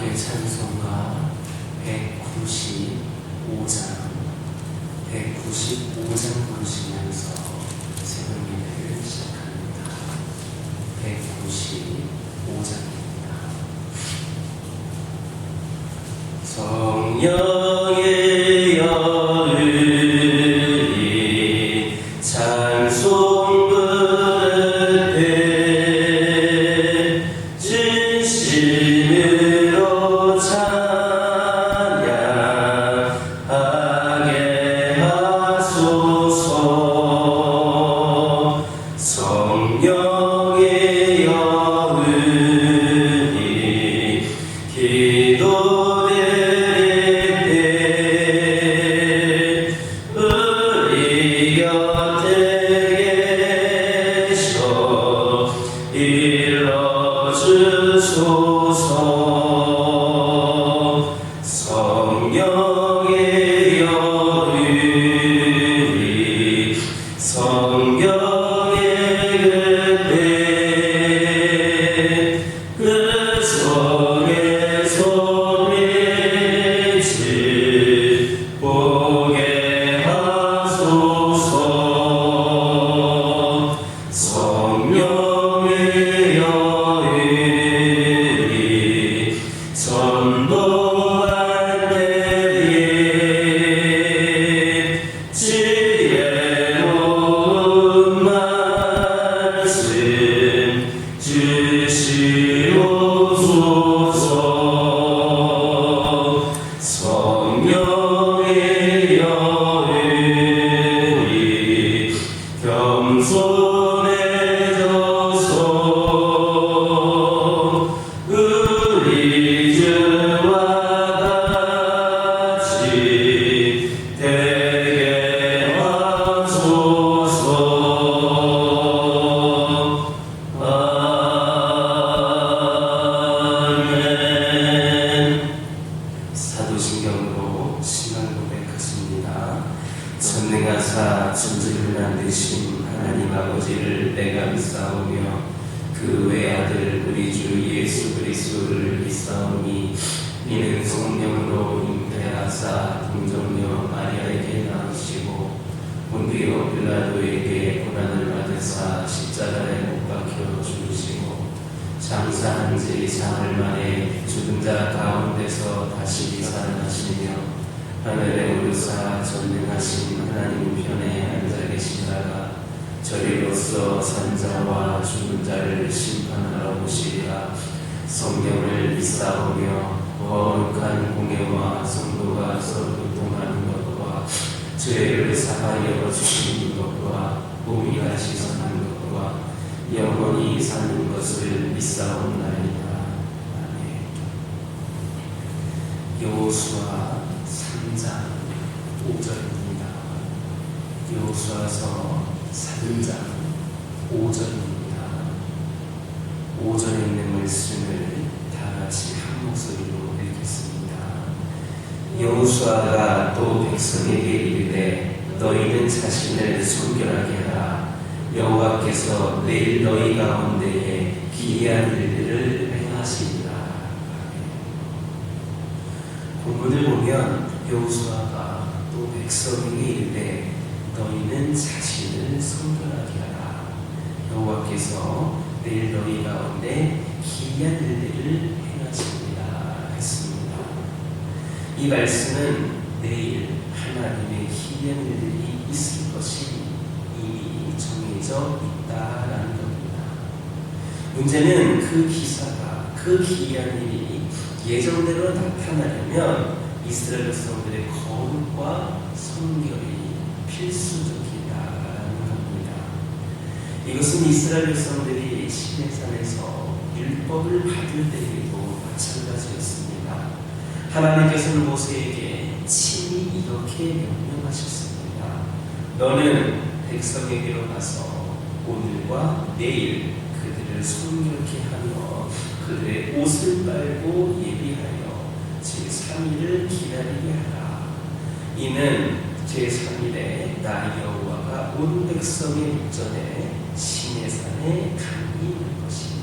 여호와께 찬송가 195장 부르시면서 새벽 예배를 시작합니다. 195장입니다. 성령의 여인이 찬송 부르되 진심으로 찬양하게 하소서. 성령의 여인이 기도드릴 때 우리 곁에 계셔 일러주소서. 성령의 여인이 성경의 그때 그 속에 소리지 보게 하소서. 성령의 여인이 전도할 때에 지혜로운 말씀 주시옵소서. 성령의 여인이 겸손해져서 우리 주와 같이 되게 하소서. 아멘. 사도신경으로 신앙 고백하십니다. 전능하사 천지를 만드신 하나님 아버지를 내가 믿사오며 그 외아들 우리 주 예수 그리스도를 믿사오니 이는 성령으로 잉태하사 동정녀 마리아에게 낳으시고 본디오 빌라도에게 고난을 받으사 십자가에 못 박혀 죽으시고 장사한 지 사흘 만에 죽은 자 가운데서 다시 살아나시며 하늘에 오르사 전능하신 하나님 편에 앉아 계시다가 저리로서 산자와 죽은 자를 심판하러 오시리라. 성경을 믿사오며 거룩한 공예와 성도가 서로 교통하는 것과 죄를 사하여 주시는 것과 몸이 다시 사는 것과 영원히 사는 것을 믿사옵나이다. 아멘. 여호수아 3장 5절입니다. 여호수아서 3장 5절입니다. 5절에 있는 말씀을 다 같이 한 목소리로 읽겠습니다. 여호수아가 또 백성에게 이르되 너희는 자신을 순결하게 하라. 여호와께서 내일 너희 가운데에 기이한 일들을 행하시리라. 본문을 보면 여호수아가 또 백성에게 이르되 너희는 자신을 순결하게 하라. 여호와께서 내일 너희 가운데 기이한 일들을 행하시리라 했습니다. 이 말씀은 내일 하나님의 기이한 일들이 있을 것이 이미 정해져 있다라는 겁니다. 문제는 그 기사가, 그 기이한 일이 예정대로 나타나려면 이스라엘 백성들의 거룩과 성결이 필수적이다라는 겁니다. 이것은 이스라엘 백성들이 시내산에서 율법을 받을 때에도 마찬가지였습니다. 하나님께서는 모세에게 친히 이렇게 명령하셨습니다. 너는 백성에게로 가서 오늘과 내일 그들을 순결케 하며 그들의 옷을 빨고 예비하여 제3일을 기다리게 하라. 이는 제3일에 나 여호와가 온 백성의 목전에 시내산에 강림할 것이니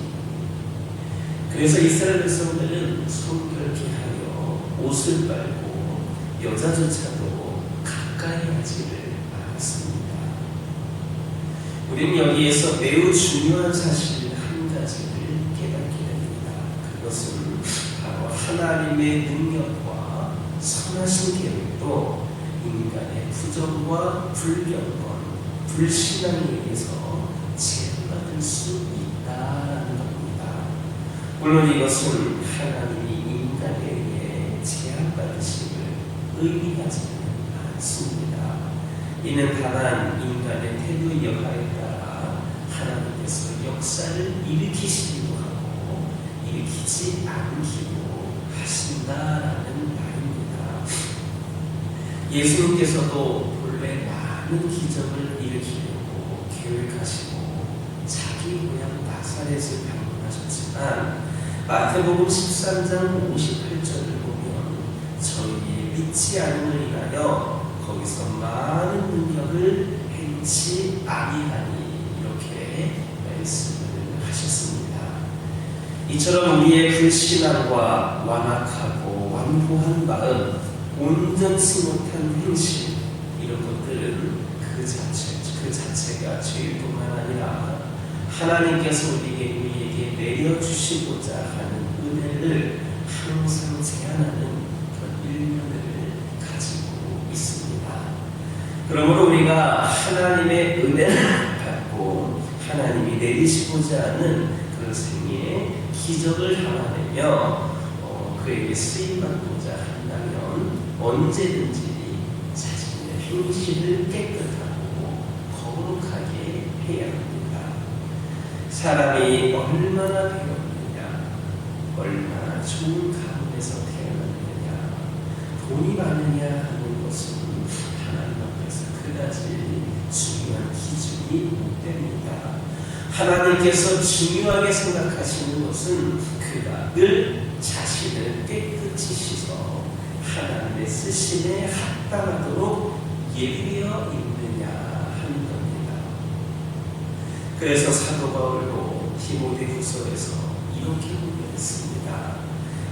그 그래서 이스라엘 백성들은 성결케 하여 옷을 빨고 여자조차도 가까이 하지를 않았습니다. 우리는 여기에서 매우 중요한 사실 한 가지를 깨닫게 됩니다. 그것은 바로 하나님의 능력과 선하신 계획도 인간의 부정과 불경건, 불신앙에 의해서 제한받을 수 있다는 겁니다. 물론 이것은 하나님이 인간에 의해 제한받으심을 의미하지는 않습니다. 이는 다만 인간의 태도의 여하에 따라 하나님께서 역사를 일으키시기도 하고 일으키지 않기도 하신다라는 말입니다. 예수님께서도 본래 많은 기적을 일으키려고 계획하시고 자기 고향 나사렛을 방문하셨지만 마태복음 13장 58절을 보면 저희의 믿지 않음을 인하여 거기서 많은 능력을 행치 아니하니 이렇게 말씀을 하셨습니다. 이처럼 우리의 불신앙과 완악하고 완고한 마음, 온전치 못한 행실 이런 것들은 그 자체가 죄뿐만 아니라 하나님께서 우리에게 내려주시고자 하는 은혜를 항상 제한하는 그런 일면을 가지고 있습니다. 그러므로 우리가 하나님의 은혜를 받고 하나님이 내리시고자 하는 그 생애에 기적을 담아내며 그에게 쓰임받고자 한다면 언제든지 자신의 행실을 깨끗하고 거룩하게 해야 합니다. 사람이 얼마나 배웠느냐, 얼마나 좋은 가문에서 태어났느냐, 돈이 많으냐 하는 것은 하나님 앞에서 그다지 중요한 기준이 못 됩니다. 하나님께서 중요하게 생각하시는 것은 그가 늘 자신을 깨끗이 씻어 하나님의 쓰심에 합당하도록 예비되어 있느냐 하는 겁니다. 그래서 사도 바울도 디모데후서에서 이렇게 공부했습니다.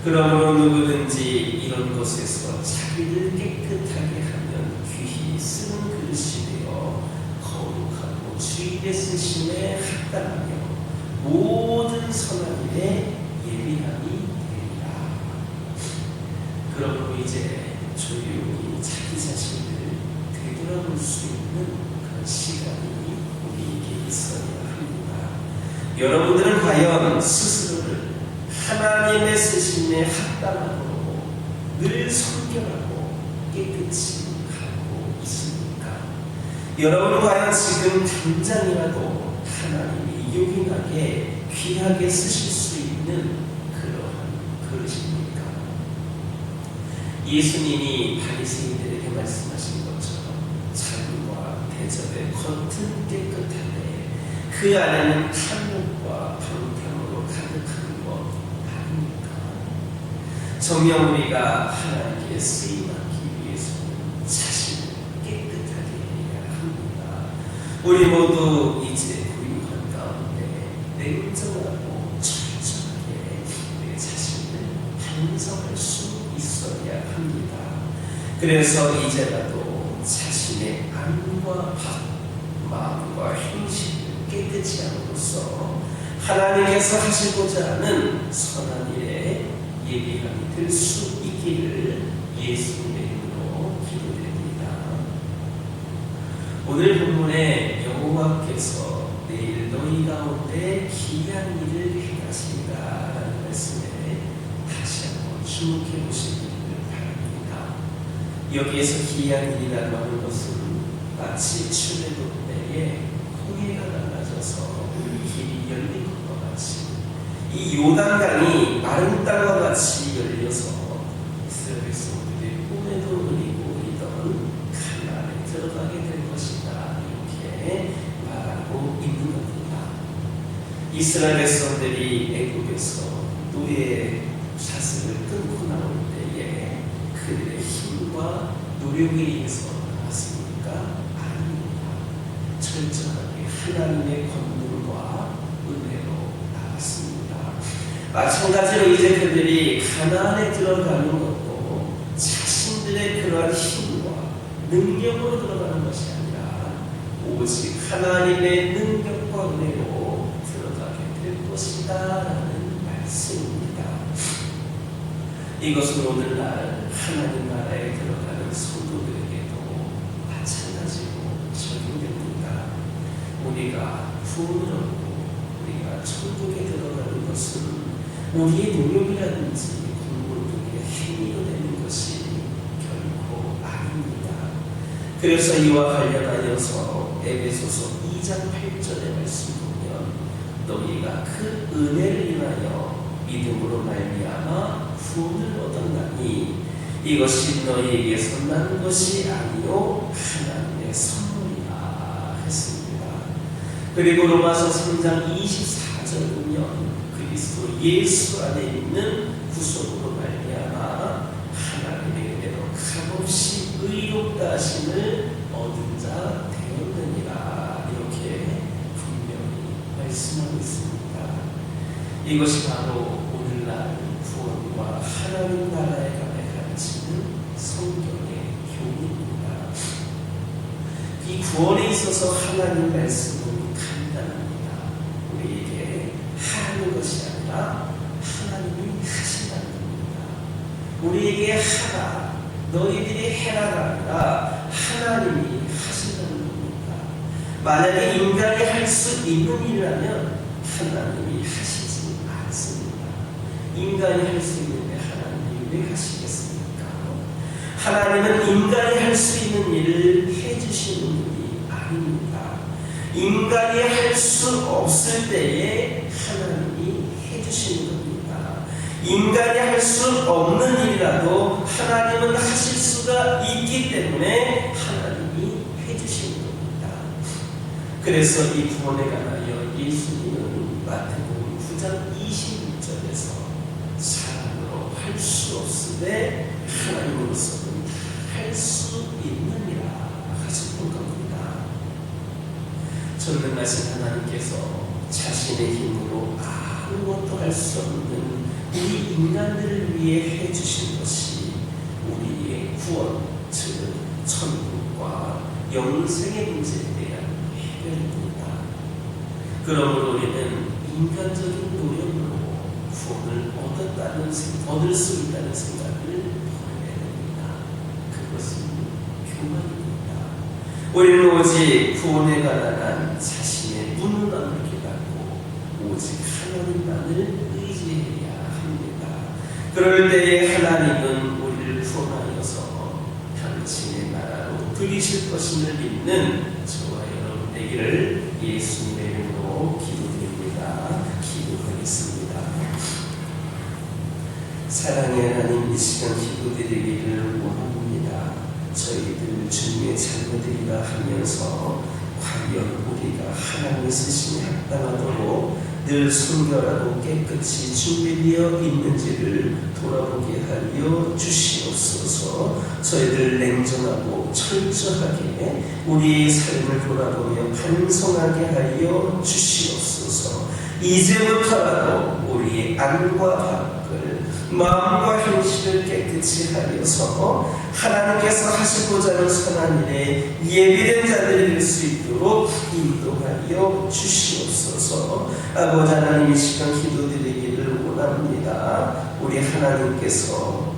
그러므로 누구든지 이런 것에서 자기를 깨끗하게 하면 귀히 쓰는 그릇이 되어 거룩하고 주일의 쓰심에 합당하며 모든 선한 일에 예비함이 되리라. 그러므로 이제 조용히 자기 자신을 되돌아볼 수 있는 그런 시간이 우리에게 있어야 합니다. 여러분들은 과연 스스로를 하나님의 쓰심에 합당하도록 늘 성결하고 깨끗이 하고 있습니까? 여러분은 과연 지금 당장이라도 하나님이 요긴하게 귀하게 쓰실 수 있는 그러한 그릇입니까? 예수님이 바리새인들에게 말씀하신 것처럼 삶과 대접의 겉은 깨끗한데 그 안에는 탐욕과 방탕으로 가득한 것 아닙니까? 정녕 우리가 하나님께 쓰임받기 위해서는 자신을 깨끗하게 해야 합니다. 우리 모두 이제 부유한 가운데 냉정하고 철저하게 우리 자신을 반성할 수 있어야 합니다. 그래서 이제라도 자신의 안과 마음과 행실을 깨끗이 함으로써 하나님께서 하시고자 하는 선한 일에 예비함이 될 수 있기를 예수님의 이름으로 기도드립니다. 오늘 본문에 여호와께서 내일 너희 가운데 기이한 일을 행하시리라 라는 말씀에 다시 한번 주목해 보시기를 바랍니다. 여기에서 기이한 일이라고 하는 것은 마치 출애굽 때에 홍해가 갈라져서 길이 열린 것과 같이 이 요단강이 마른 땅과 같이 열려서 이스라엘 백성들이 꿈에도 그리고 있던 가나안에 들어가게 될 것이다 이렇게 말하고 있는 겁니다. 이스라엘 백성들이 애굽에서 노예의 사슬을 끊고 나올 때에 그들의 힘과 노력에 의해서 나왔습니까? 아닙니다. 철저하게 하나님의 권능과 은혜로 나왔습니다. 마찬가지로 이제 그들이 가나안에 들어가는 것도 자신들의 그러한 힘과 능력으로 들어가는 것이 아니라 오직 하나님의 능력과 은혜로 들어가게 될 것이다 라는 말씀입니다. 이것은 오늘날 하나님 나라에 들어가는 성도들에게도 마찬가지로 적용됩니다. 우리가 구원을 얻고 우리가 천국에 들어가는 것은 우리의 노력이라든지 공부의 행위로 되는 것이 결코 아닙니다. 그래서 이와 관련하여서 에베소서 2장 8절의 말씀 보면 너희가 그 은혜를 인하여 믿음으로 말미암아 구원을 얻었나니 이것이 너희에게서 난 것이 아니요 하나님의 선물이라 했습니다. 그리고 로마서 3장 24절 보면 그리스도 예수 안에 있는 구속으로 말미암아 하나님의 은혜로 값없이 의롭다 하심을 얻은 자 되었느니라 이렇게 분명히 말씀하고 있습니다. 이것이 바로 오늘날 구원과 하나님 나라에 관해 가르치는 성경의 교훈입니다. 이 구원에 있어서 하나님 말씀은 간단합니다. 우리에게 하는 것이 아니라 하나님이 하신다는 겁니다. 우리에게 하라, 너희들이 해라가 아니라 하나님이 하신다는 겁니다. 만약에 인간이 할 수 있는 일이라면 하나님이 하시지 않습니다. 인간이 할 수 있는데 하나님이 왜 하시겠습니까? 하나님은 인간이 할 수 있는 일을 해주시는 분이 아닙니다. 인간이 할 수 없을 때에 하나님이 해주시는 겁니다. 인간이 할 수 없는 일이라도 하나님은 하실 수가 있기 때문에 하나님이 해주시는 겁니다. 그래서 이 구원에 관하여 예수님은 마태복음 9장 26절에서 사람으로 할 수 없으되 하나님으로서는 할 수 있느니라 하셨던 겁니다. 전능하신 하나님께서 자신의 힘으로 아무것도 할 수 없는 우리 인간들을 위해 해주신 것이 우리의 구원, 즉 천국과 영생의 문제에 대한 해결입니다. 그러므로 우리는 인간적인 노력으로 구원을 얻을 수 있다는 생각을 버려야 됩니다. 그것은 교만입니다. 우리는 오직 구원에 관한 자신의 무능함을 깨닫고 오직 하나님만을 의지해야 합니다. 그럴 때에 하나님은 우리를 구원하여서 당신의 나라로 들이실 것임을 믿는 저와 여러분 되기를 예수님의 이름으로 기도드립니다. 기도하겠습니다. 사랑의 하나님, 이 시간 기도드리기를 원합니다. 저희들 주님의 자녀들이라 하면서 과연 우리가 하나님의 쓰심에 합당하도록 늘 순결하고 깨끗이 준비되어 있는지를 돌아보게 하여 주시옵소서. 저희들 냉정하고 철저하게 우리의 삶을 돌아보며 반성하게 하여 주시옵소서. 이제부터라도 우리의 안과 밖을 마음과 행실을 깨끗이 하여서 하나님께서 하시고자 하는 선한 일에 예비된 자들이 될 수 있도록 인도하여 주시옵소서. 아버지 하나님, 이 시간 기도드리기를 원합니다. 우리 하나님께서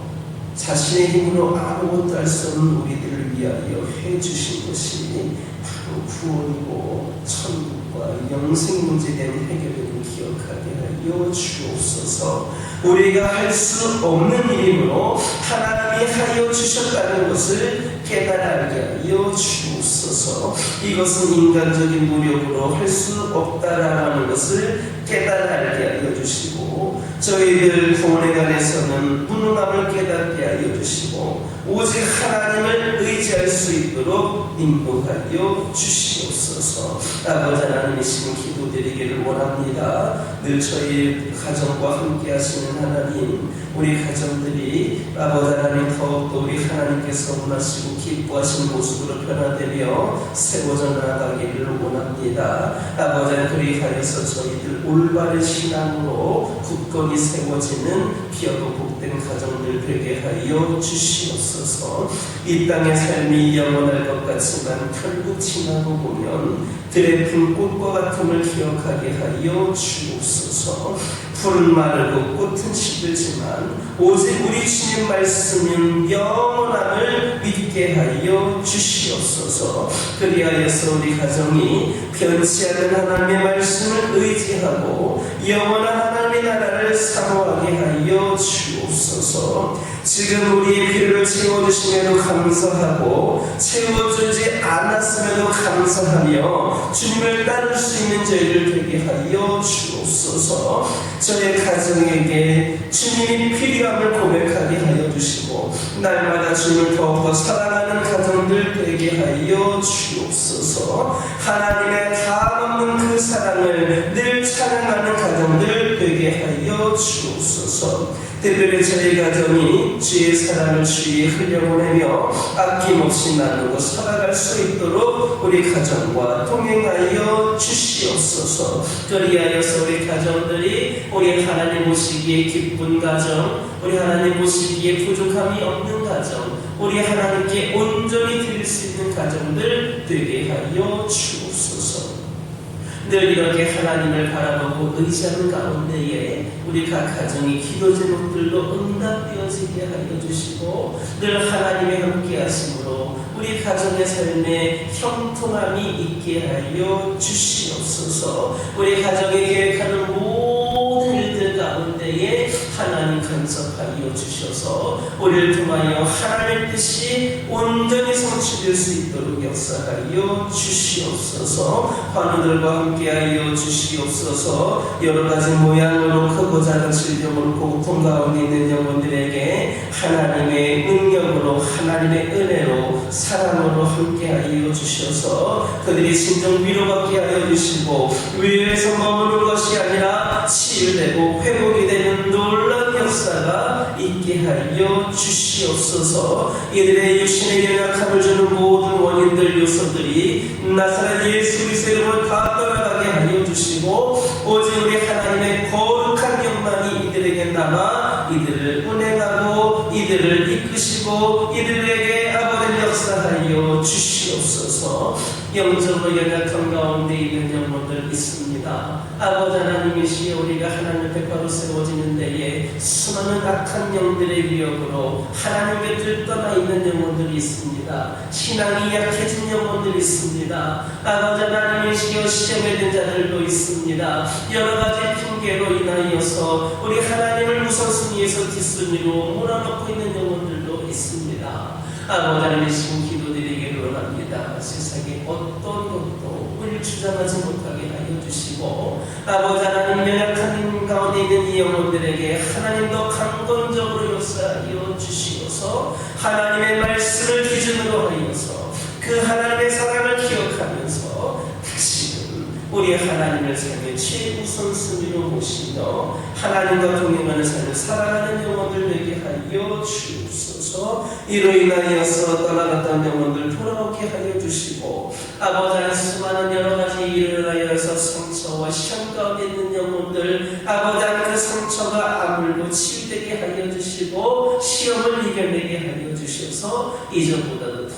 자신의 힘으로 아무것도 할 수 없는 우리들을 위하여 해주신 것이 바로 구원이고 천국과 영생 문제에 대한 해결을 기억하게 하여 주옵소서. 우리가 할 수 없는 일이므로 하나님이 하여 주셨다는 것을 깨달게 하여 주옵소서. 이것은 인간적인 노력으로 할 수 없다라는 것을 깨달게 하여 주시고, 저희들 구원에 관해서는 무능함을 깨닫게 하여 주시고, 오직 하나님을 의지할 수 있도록 하여 인도하여 주시옵소서. 아버지 하나님의 신 기도드리기를 원합니다. 늘 저희 가정과 함께 하시는 하나님, 우리 가정들이 아버지 하나님 더욱더 우리 하나님께서 원하시고 기뻐하신 모습으로 변화되며 세워져 나가기를 원합니다. 아버지 하나님, 그리하여서 저희들 올바른 신앙으로 굳건히 세워지는 귀하고 복된 가정들 되게 하여 주시옵소서. 이 땅의 삶이 영원할 것 같지만 결국 지나고 보면 들의 핀 꽃과 같음을 기억하게 하여 주옵소서. 풀은 마르고 꽃은 시들지만 오직 우리 주님 말씀은 영원함을 믿게 하여 주시옵소서. 그리하여서 우리 가정이 변치 않는 하나님의 말씀을 의지하고 영원한 하나님의 나라를 사모하게 하여 주옵소서. 지금 우리의 필요를 채워주심에도 감사하고 채워주지 않았음에도 감사하며 주님을 따를 수 있는 저희를 되게 하여 주옵소서. 저의 가정에게 주님이 필요함을 고백하게 하여 주시고 날마다 주님을 더욱더 사랑하는 가정들 되게 하여 주옵소서. 하나님의 다함없는 그 사랑을 늘 찬양하는 가정들 되게 하여 주옵소서. 특별히 저희 가정이 주의 사랑을 주위에 흘려보내며 아낌없이 나누고 살아갈 수 있도록 우리 가정과 동행하여 주시옵소서. 그리하여서 우리 가정들이 우리 하나님 보시기에 기쁜 가정, 우리 하나님 보시기에 부족함이 없는 가정, 우리 하나님께 온전히 드릴 수 있는 가정들 되게 하여 주옵소서. 늘 이렇게 하나님을 바라보고 의지하는 가운데에 우리 각 가정이 기도 제목들로 응답되어지게 하여 주시고 늘 하나님의 함께 하심으로 우리 가정의 삶에 형통함이 있게 하여 주시옵소서. 우리 가정이 계획하는 모든 일들 가운데에 하나님 간섭하여 주셔서 우리를 통하여 하나님의 뜻이 온전히 성취될 수 있도록 역사하여 주시옵소서. 환우들과 함께하여 주시옵소서. 여러가지 모양으로 크고 작은 질병으로 고통 가운데 있는 영혼들에게 하나님의 능력으로 하나님의 은혜로 사랑으로 함께하여 주셔서 그들이 진정 위로받게 하여 주시고 위에서 머무는 것이 아니라 치유되고 회복이 되는 놀라운 역사가 있게 하여 주시옵소서. 이들의 육신의 연약함을 주는 모든 원인들 요소들이 나사렛 예수 그리스도의 이름으로 다 떠나가게 하여 주시고 오직 우리 하나님의 거룩한 영광이 이들에게 남아 이들을 운행하고 이들을 이끄시고 이들에게 아버지를 역사하여 주시옵소서. 영적으로 연약한 가운데 있는 영혼들 있습니다. 아버지 하나님이시여 우리가 하나님 백화로 세워지는 데에 수많은 악한 영들의 위협으로 하나님의 뜻을 떠나 있는 영혼들이 있습니다. 신앙이 약해진 영혼들이 있습니다. 아버지 하나님이시여 시험에 든 자들도 있습니다. 여러가지 핑계로 인하여서 우리 하나님을 우선순위에서 뒷순위로 몰아넣고 있는 영혼들도 있습니다. 아버지 하나님이신 기도드리기를 원합니다. 세상에 어떤 것도 우리를 주장하지 못하게 하여 주시고 아버지 하나님 연약한 가운데 있는 이 영혼들에게 하나님 더 강건적으로 역사하여 주시어서 하나님의 말씀을 기준으로 하여서 그 하나님의 사랑을 기억하면서 다시금 우리 하나님의 삶의 최우선순위로 모시며 하나님과 동행하는 삶을 살아가는 영혼들 되게 하여 주옵소서. 이로 인하여서 떠나갔던 영혼들 돌아오게 하여 주시고 아버지 하나님 수많은 여러가지 일을 하여서 상처와 시험 가운데 있는 영혼들 아버지 하나님 그 상처가 아물고 치유되게 하여 주시고 시험을 이겨내게 하여 주셔서 이전보다도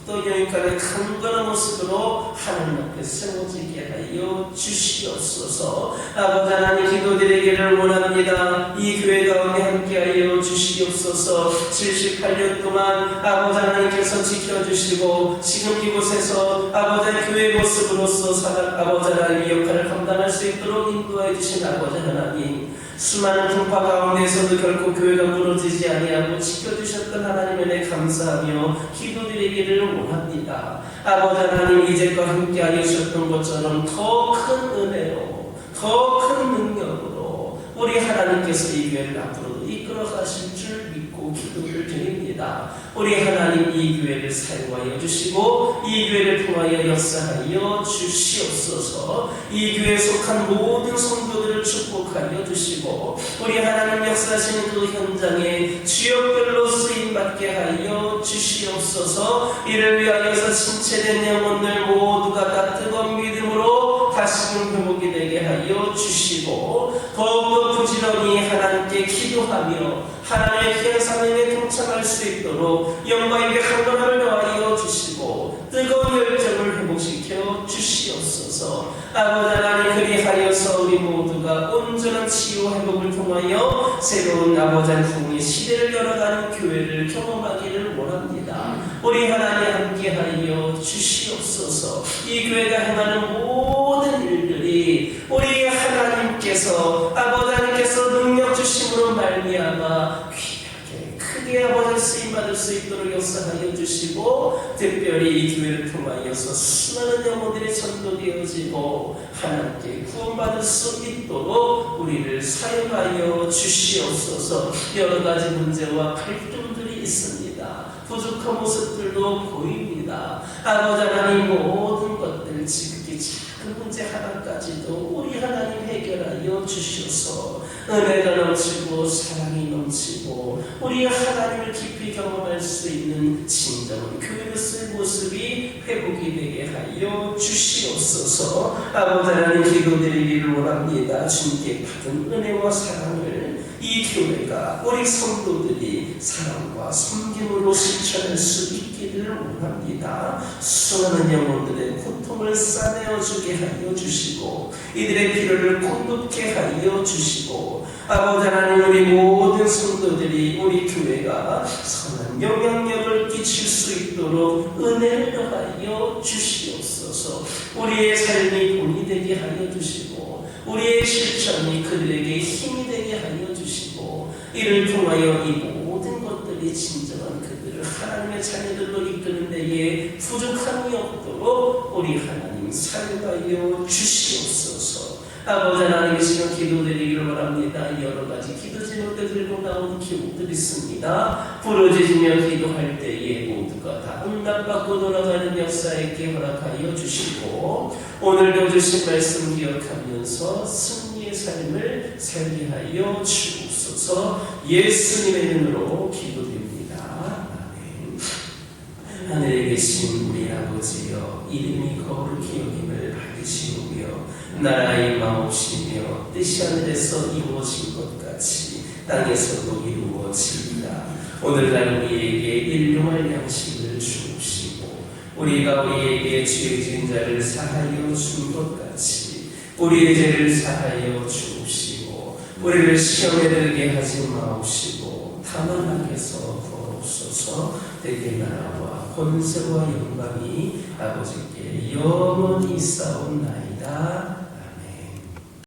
또 여기까지 강건한 모습으로 하나님 앞에 세워지게 하여 주시옵소서. 아버지 하나님 기도드리기를 원합니다. 이 교회 가운데 함께하여 주시옵소서. 78년 동안 아버지 하나님께서 지켜주시고 지금 이곳에서 아버지 교회의 모습으로서 아버지 하나님의 역할을 감당할 수 있도록 인도해 주신 아버지 하나님, 수많은 풍파 가운데서도 결코 교회가 무너지지 아니하고 지켜주셨던 하나님 은혜 감사하며 기도드리기를 원합니다. 아버지 하나님 이제껏 함께하여 주셨던 것처럼 더 큰 은혜로 더 큰 능력으로 우리 하나님께서 이 교회를 앞으로도 이끌어 가실 줄 믿고 기도를 드립니다. 원합니다. 우리 하나님 이 교회를 사용하여 주시고 이 교회를 통하여 역사하여 주시옵소서. 이 교회에 속한 모든 성도들을 축복하여 주시고 우리 하나님 역사하시는 그 현장에 주역별로 쓰임받게 하여 주시옵소서. 이를 위하여서 신체된 영혼들 모두가 다 뜨거운 믿음으로 다시금 회복이 되게 하여 주시고 더욱더 부지런히 하나님께 기도하며 하나님의 귀한 사명에 동참할 수 있도록 영광에게 강건함을 더하여 주시고 뜨거운 열정을 회복시켜 주시옵소서. 아버지 하나님, 그리하여서 우리 모두가 온전한 치유 회복을 통하여 새로운 아버지 하나님의 시대를 열어가는 교회를 경험하기를 원합니다. 우리 하나님 함께하여 주시옵소서. 이 교회가 행하는 모든 일들이 우리 하나님께서 아버지 하나님께서 능력 주심으로 말미암아 크게 아버지 쓰임받을 수 있도록 역사하여 주시고 특별히 이 교회를 통하여서 수많은 영혼들이 전도되어지고 하나님께 구원받을 수 있도록 우리를 사용하여 주시옵소서. 여러 가지 문제와 갈등들이 있습니다. 부족한 모습들도 보입니다. 아버지 하나님, 모든 것들 지극히 작은 문제 하나까지도 우리 하나님 해결하여 주시옵소서. 은혜가 넘치고 사랑이 넘치고 우리 하나님을 깊이 경험할 수 있는 진정한 교회로서의 모습이 회복이 되게 하여 주시옵소서. 아버지 하나님, 기도드리기를 원합니다. 주님께 받은 은혜와 사랑을 이 교회가 우리 성도들이 사랑과 섬김으로 실천할 수 있기를 원합니다. 수많은 영혼들의 고통을 싸매어주게 하여 주시고 이들의 필요를 공급케 하여 주시고 아버지 하나님, 우리 모든 성도들이 우리 교회가 선한 영향력을 끼칠 수 있도록 은혜를 더하여 주시옵소서. 우리의 삶이 본이 되게 하여 주시고 우리의 실천이 그들에게 힘이 되게 하여 주시고 이를 통하여 이 모든 것들이 진정한 그들을 하나님의 자녀들로 이끄는 데에 부족함이 없도록 우리 하나님 사용하여 주시옵소서. 아버지 하나님, 이 시간 기도드리기를 원합니다. 여러 가지 기도 제목들 들고 나온 기록들이 있습니다. 부르짖으며 기도할 때에 모두가 다 응답받고 돌아가는 역사 있게 허락하여 주시고 오늘도 주신 말씀 기억하면서 승리의 삶을 살게 하여 주옵소서. 예수님의 이름으로 기도드립니다. 아멘. 하늘에 계신 우리 아버지여, 이름이 거룩히 여김을 받으시오며 나라의 마옵시며 뜻이 하늘에서 이루어진 것 같이 땅에서도 이루어지리라. 오늘날 우리에게 일용할 양식을 주옵시고 우리가 우리에게 죄 지은 자를 사하여 준 것 같이 우리의 죄를 사하여 주옵시고 우리를 시험에 들게 하지 마옵시고 다만 악에서 구하옵소서. 대개 나라와 권세와 영광이 아버지께 영원히 있사옵나이다.